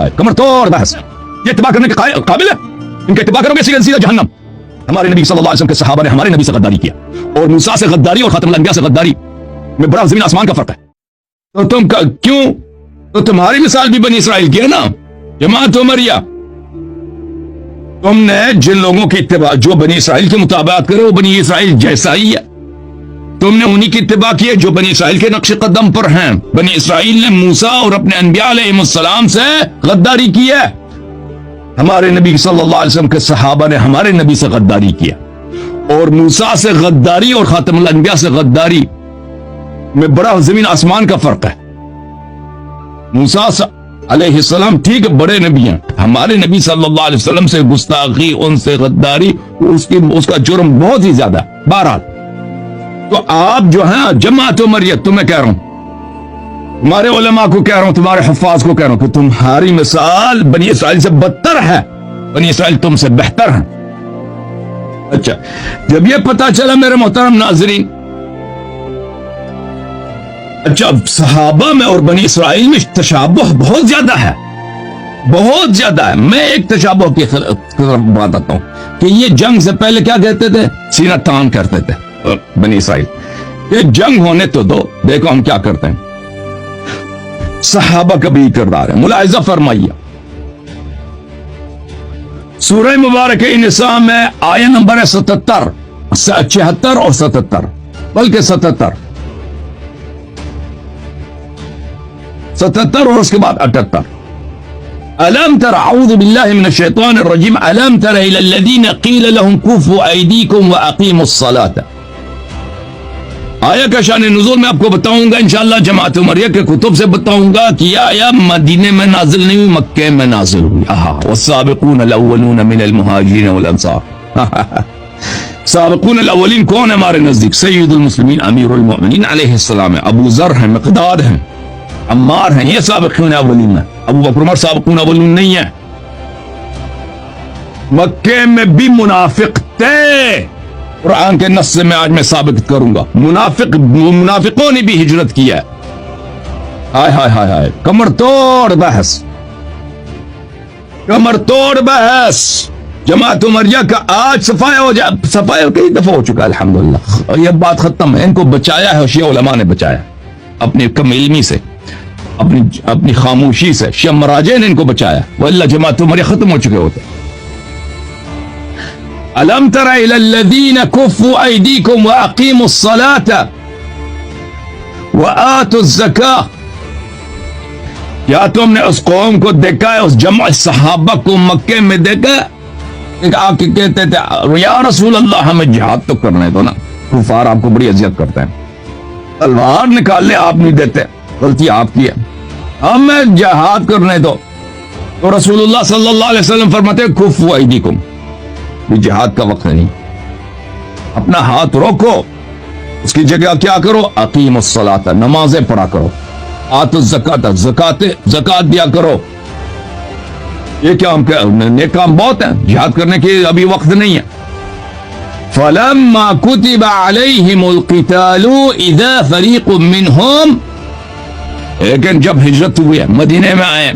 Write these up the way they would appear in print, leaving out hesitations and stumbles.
جائے. کمر توڑ بحث. یہ اتباع کرنے کے قابل ہے؟ ان کا اتباع کرو گے سیدھا جہنم. ہمارے نبی صلی اللہ علیہ وسلم کے صحابہ نے ہمارے نبی سے غداری کیا, اور موسیٰ سے غداری اور خاتم الانبیاء سے غداری میں بڑا زمین آسمان کا فرق ہے. تو تم کیوں؟ تو تمہاری مثال بھی بنی اسرائیل کی ہے نا, جماعت عمریہ. تم نے جن لوگوں کی اتباع جو بنی اسرائیل کے مطابقت کرے وہ بنی اسرائیل جیسا ہی ہے. تم نے انہی کی اتباع کی ہے جو بنی اسرائیل کے نقش قدم پر ہیں. بنی اسرائیل نے موسیٰ اور اپنے انبیاء علیہ السلام سے غداری کی ہے. ہمارے نبی صلی اللہ علیہ وسلم کے صحابہ نے ہمارے نبی سے غداری کیا, اور موسیٰ سے غداری اور خاتم الانبیاء سے غداری میں بڑا زمین آسمان کا فرق ہے. موسیٰ علیہ السلام ٹھیک بڑے نبی ہیں, ہمارے نبی صلی اللہ علیہ وسلم سے گستاخی, ان سے غداری, اس کا جرم بہت ہی زیادہ ہے. بہرحال تو آپ جو ہیں جماعت عمریت, تمہیں کہہ رہا ہوں, تمہارے علماء کو کہہ رہا ہوں, تمہارے حفاظ کو کہہ رہا ہوں کہ تمہاری مثال بنی اسرائیل سے بدتر ہے, بنی اسرائیل تم سے بہتر ہیں. اچھا, جب یہ پتا چلا میرے محترم ناظرین, اچھا صحابہ میں اور بنی اسرائیل میں تشابہ بہت زیادہ ہے, بہت زیادہ ہے. میں ایک تشابہ کی بات آتا ہوں کہ یہ جنگ سے پہلے کیا کہتے تھے؟ سینہ تان کرتے تھے بنی اسرائیل. یہ جنگ ہونے تو دو, دیکھو ہم کیا کرتے ہیں. صحابہ کا بھی کردار ہے, ملاحظہ فرمائیے. سورہ مبارکہ نساء میں آیہ نمبر ہے 77, 76 اور 77, بلکہ 77 اور اس کے بعد 78. ألم تر, أعوذ بالله من الشيطان الرجيم, ألم تر إلى الذين قيل لهم كفوا أيديكم وأقيموا الصلاة. آیا کا شان نزول میں آپ کو بتاؤں گا انشاءاللہ, جماعت عمریہ کے کتب سے بتاؤں گا کہ یہ آیا مدینے میں نازل نہیں ہوئی, مکے میں نازل ہوئی. والسابقون الاولون من المہاجرین والانصار. سابقون الاولین کون ہے ہمارے نزدیک؟ سید المسلمین امیر المؤمنین علیہ السلام ہے, ابو ذر ہیں, مقداد ہیں, عمار ہیں, یہ سابقون اولین ہیں. ابو بکر عمر سابقون اولین نہیں ہیں. مکے میں بھی منافق تھے, قرآن کے نص سے میں آج ثابت کروں گا. منافقوں نے بھی ہجرت کیا ہے. ہائے ہائے ہائے ہائے, کمر توڑ بحث, کمر توڑ بحث. جماعت عمریہ کا آج صفایا ہو جائے, صفایا کئی دفعہ ہو چکا ہے الحمدللہ, یہ بات ختم ہے. ان کو بچایا ہے شیعہ علماء نے, بچایا اپنی کم علمی سے, اپنی خاموشی سے. شیعہ مراجع نے ان کو بچایا, واللہ جماعت عمریہ ختم ہو چکے ہوتے. ألم تر إلى الذين كفوا أيديكم وأقيموا الصلاة وآتوا الزكاة. کیا تم نے اس قوم کو دیکھا ہے, اس جمع صحابہ کو مکے میں دیکھا کہ آ کے کہتے تھے یا رسول اللہ ہمیں جہاد تو کرنے دو نا, کفار آپ کو بڑی اذیت کرتے ہیں, تلوار نکالنے آپ نہیں دیتے, غلطی آپ کی ہے, ہمیں جہاد کرنے دو. تو رسول اللہ صلی اللہ علیہ وسلم فرماتے ہیں کفوا ایدیکم, جہاد کا وقت نہیں, اپنا ہاتھ روکو, اس کی جگہ کیا کرو؟ اقیم الصلاۃ, نمازیں پڑھا کرو. آتوا الزکات, زکات دیا کرو. یہ کیا ہم نیک کام بہت ہیں, جہاد کرنے کے ابھی وقت نہیں ہے. فلما كتب عليهم القتال اذا فريق منهم, لیکن جب ہجرت ہوئی ہے, مدینے میں آئے,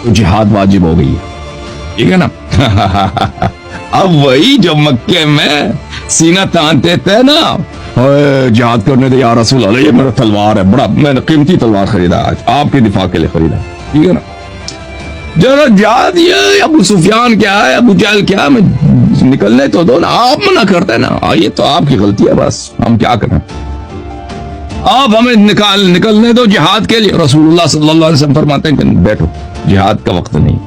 تو جہاد واجب ہو گئی ہے, ٹھیک ہے نا. اب وہی جو مکے میں سینہ تانتے تھے نا, جہاد کرنے دے یا رسول اللہ, یہ میرا تلوار ہے, بڑا میں نے قیمتی تلوار خریدا آج آپ کے دفاع کے لیے خریدا, ٹھیک ہے نا. ذرا جہاد یہ ابو سفیان کیا ہے, ابو جہل کیا, میں نکلنے تو دو نا, آپ منع کرتے نا, یہ تو آپ کی غلطی ہے, بس ہم کیا کریں, آپ ہمیں نکلنے دو جہاد کے لیے. رسول اللہ صلی اللہ علیہ وسلم فرماتے ہیں کہ بیٹھو, جہاد کا وقت نہیں.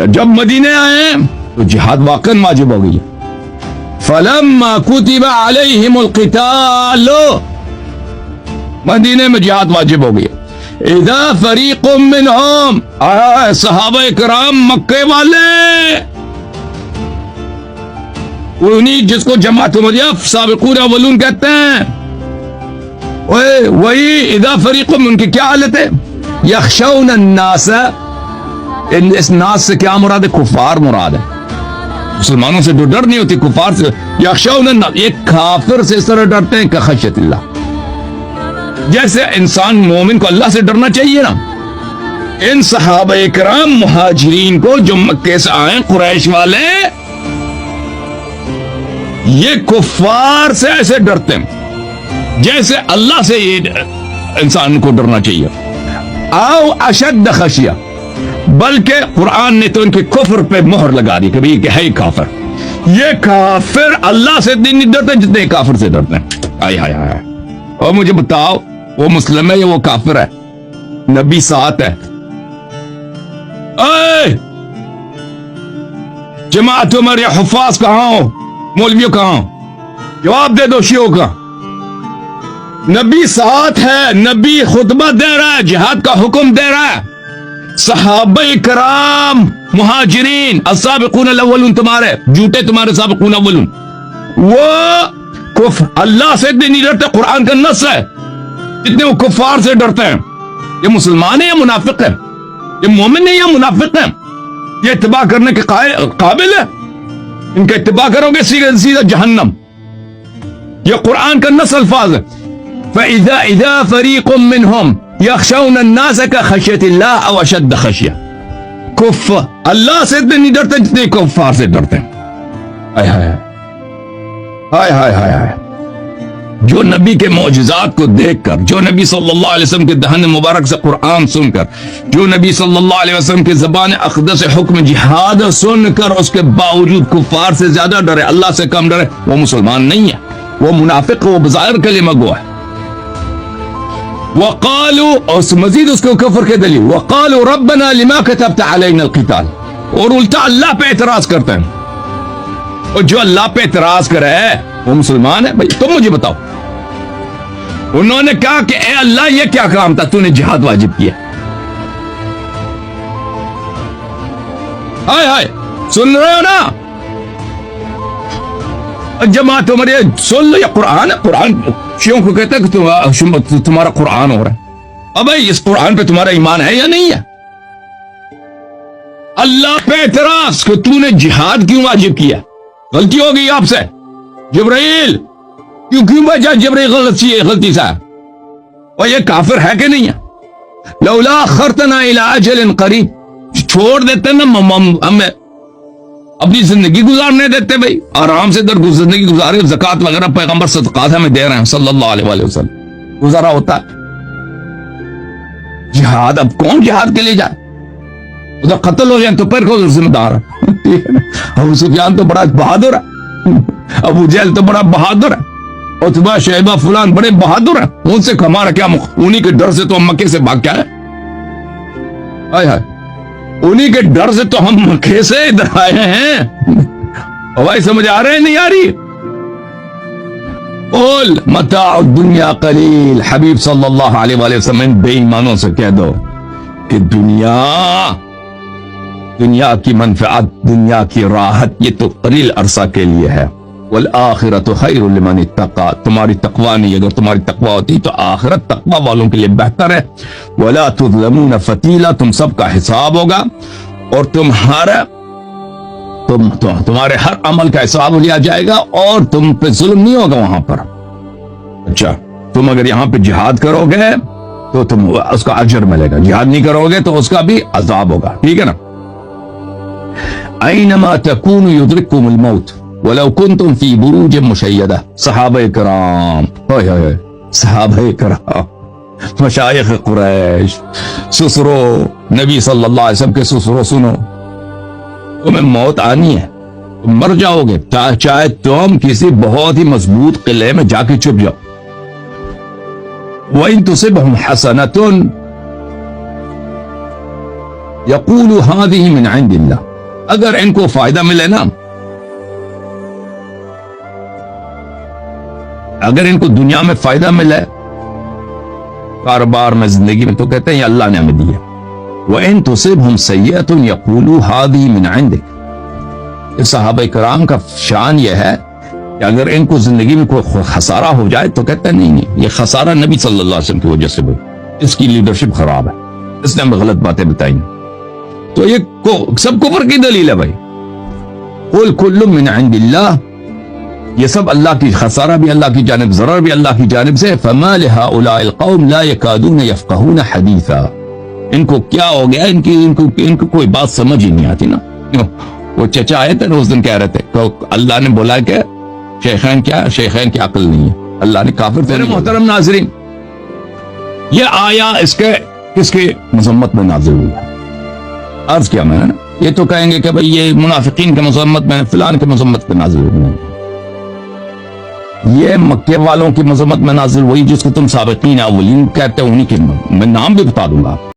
جب مدینے آئے تو جہاد واقعا واجب ہو گئی. فلما كتب عليهم القتال, مدینے میں جہاد واجب ہو گئی. اذا فريق منهم, صحابہ کرام مکے والے, انہیں جس کو جماعت عمریہ سابقون اولون کہتے ہیں, وہی اذا فريق, ان کی کیا حالت ہے؟ یخشون الناس, اس ناس سے کیا مراد ہے؟ کفار مراد ہے. مسلمانوں سے جو ڈر نہیں ہوتی, کفار سے. یخشون الناس, ایک کافر سے اس طرح ڈرتے ہیں کہ خشیت اللہ, جیسے انسان مومن کو اللہ سے ڈرنا چاہیے نا, ان صحابہ کرام مہاجرین کو جو مکے سے آئے قریش والے، یہ کفار سے ایسے ڈرتے ہیں جیسے اللہ سے یہ انسان کو ڈرنا چاہیے، او اشد خشیہ، بلکہ قرآن نے تو ان کے کفر پہ مہر لگا دی کہ بھئی کہ ہے کافر، یہ کافر اللہ سے نہیں ڈرتے جتنے کافر سے ڈرتے ہیں۔ آئے ہائے ہائے، اور مجھے بتاؤ وہ مسلم ہے یا وہ کافر ہے؟ نبی ساتھ ہے۔ اے جماعت عمر یا حفاظ کہاں ہو؟ مولویوں کہاں ہو؟ جواب دے دو شیعوں کا۔ نبی ساتھ ہے، نبی خطبہ دے رہا ہے، جہاد کا حکم دے رہا ہے۔ صحابہ کرام مہاجرین السابقون الاولون، تمہارے جھوٹے تمہارے سابقون اولون، وہ اللہ سے اتنے نہیں ڈرتے، قرآن کا نص ہے، اتنے وہ کفار سے ڈرتے ہیں۔ یہ مسلمان ہے یا منافق ہے؟ یہ مومن ہے یا منافق ہے؟ یہ اتباع کرنے کے قابل ہے؟ ان کا اتباع کرو گے سیدھا جہنم۔ یہ قرآن کا نص الفاظ ہے، فَإِذَا إِذَا فَرِيقٌ مِّنْهُمْ يَخْشَوْنَ النَّاسَ كَخَشْيَةِ اللَّهِ أَوْ أَشَدَّ خَشْيَةً، اللہ سے اتنے نہیں ڈرتے جتنے کفار سے ڈرتے ہیں۔ ہائے ہائے ہائے ہائے ہائے ہائے، جو نبی کے معجزات کو دیکھ کر، جو نبی صلی اللہ علیہ وسلم کے دہن مبارک سے قرآن سن کر، جو نبی صلی اللہ علیہ وسلم کے زبان اقدس حکم جہاد سن کر اس کے باوجود کفار سے زیادہ ڈرے، اللہ سے کم ڈرے، وہ مسلمان نہیں ہے، وہ منافق، وہ بظاہر کلمہ گو ہے۔ وقالوا، اور مزید اس کو کفر کے دلیل، وقالوا ربنا لما كتبت علينا القتال، اور الٹا اللہ پہ اعتراض کرتے ہیں، اور جو اللہ پہ اعتراض کرے وہ مسلمان ہے؟ بھائی تم مجھے بتاؤ، انہوں نے کہا کہ اے اللہ یہ کیا کام تھا تو نے جہاد واجب کیا؟ ہائے ہائے، سن رہے ہو نا جماعت عمر؟ سن لو، یہ قرآن ہے، قرآن شیعوں کو کہتا ہے کہ تمہارا قرآن ہو رہا ہے۔ اب اس قرآن پہ تمہارا ایمان ہے یا نہیں ہے؟ اللہ پہ اعتراض کہ تو نے جہاد کیوں واجب کیا؟ غلطی ہو گئی آپ سے، جبرائیل کیوں بھیجا؟ جبرائیل غلطی سے، اور یہ کافر ہے کہ نہیں ہے؟ لولا اخرتنا الى اجل قریب، چھوڑ دیتے نا ہمیں اپنی زندگی گزارنے دیتے، بھائی آرام سے زندگی گزارے، زکات وغیرہ پیغمبر صدقات ہمیں دے رہے ہیں صلی اللہ علیہ وآلہ وسلم، گزارا ہوتا ہے۔ جہاد، اب کون جہاد کے لیے جائے؟ ادھر قتل ہو جائیں تو پھر کون ذمہ دار ہے؟ ابو سفیان تو بڑا بہادر ہے، ابو جہل تو بڑا بہادر ہے، عتبہ شیبہ فلان بڑے بہادر ہیں، ان سے ہمارا کیا انہی کے ڈر سے تو ہم مکے سے بھاگ کے آئے، ہائے ہائے، انہی کے ڈر سے تو ہم مکے سے ادھر آئے ہیں۔ بھائی سمجھ آ رہے ہیں نہیں آ رہی؟ قل متاع الدنیا قلیل، حبیب صلی اللہ علیہ وآلہ وسلم بے ایمانوں سے کہہ دو کہ دنیا کی منفعت، دنیا کی راحت یہ تو قلیل عرصہ کے لیے ہے، والآخرۃ خیر لمن اتقى، تمہاری تقوی نہیں، اگر تمہاری تقوی ہوتی تو آخرت تقوی والوں کے لیے بہتر ہے، ولا تظلمون فتیلا، تم سب کا حساب ہوگا، اور تمہارے ہر عمل کا حساب لیا جائے گا، اور تم پہ ظلم نہیں ہوگا وہاں پر۔ اچھا، تم اگر یہاں پہ جہاد کرو گے تو تم اس کا اجر ملے گا، جہاد نہیں کرو گے تو اس کا بھی عذاب ہوگا، ٹھیک ہے نا؟ اینما تکونوا یدرککم الموت وَلَوْ كُنْتُمْ فِي بُرُوجٍ مُشَيَّدَةٍ، صحابہ کرام، صحابہ کرام، مشایخ قریش، سسرو نبی صلی اللہ علیہ وسلم کے سسرو، سنو، تمہیں موت آنی ہے، تم مر جاؤ گے، چاہے تم کسی بہت ہی مضبوط قلعے میں جا کے چھپ جاؤ۔ وَإِن تُصِبْهُمْ حَسَنَةٌ يَقُولُوا هَذِهِ مِنْ عِنْدِ اللَّهِ، اگر ان کو فائدہ ملے نا، اگر ان کو دنیا میں فائدہ ملے، کاروبار میں، زندگی میں، تو کہتے ہیں یہ اللہ نے ہمیں دی ہے۔ وَإِن تُصِبْهُمْ سَيِّئَةٌ يَقُولُوا هَذِهِ مِنْ عِنْدِكَ، صحابہ کرام کا شان یہ ہے کہ اگر ان کو زندگی میں کوئی خسارہ ہو جائے تو کہتے ہیں نہیں، یہ خسارہ نبی صلی اللہ علیہ وسلم کی وجہ سے ہوئی، اس کی لیڈرشپ خراب ہے، اس نے ہمیں غلط باتیں بتائیں، تو یہ سب کفر کی دلیل ہے بھائی۔ قُلْ كُلٌّ مِّنْ عِنْدِ اللَّهِ، یہ سب اللہ کی، خسارہ بھی اللہ کی جانب، ضرر بھی اللہ کی جانب سے۔ فَمَا لِهَؤُلَاءِ الْقَوْمِ لَا يَكَادُونَ يَفْقَهُونَ حَدِيثًا، ان کو کیا ہو گیا؟ ان کو کوئی بات سمجھ ہی نہیں آتی نا. وہ چچا آئے تھے اس دن کہہ رہے تھے کہ اللہ نے بولا کہ شیخین کی عقل نہیں ہے. اللہ نے کافر. میرے محترم ناظرین، یہ آیا کس کے مذمت میں نازل ہوئی ہے؟ عرض کیا میں نے، یہ تو کہیں گے کہ بھئی یہ منافقین کے مذمت میں، فلان کے مذمت میں نازل ہوئی ہے. یہ مکے والوں کی مذمت میں نازل ہوئی، جس کو تم سابقین اولین کہتے ہو. انہی کے میں نام بھی بتا دوں گا.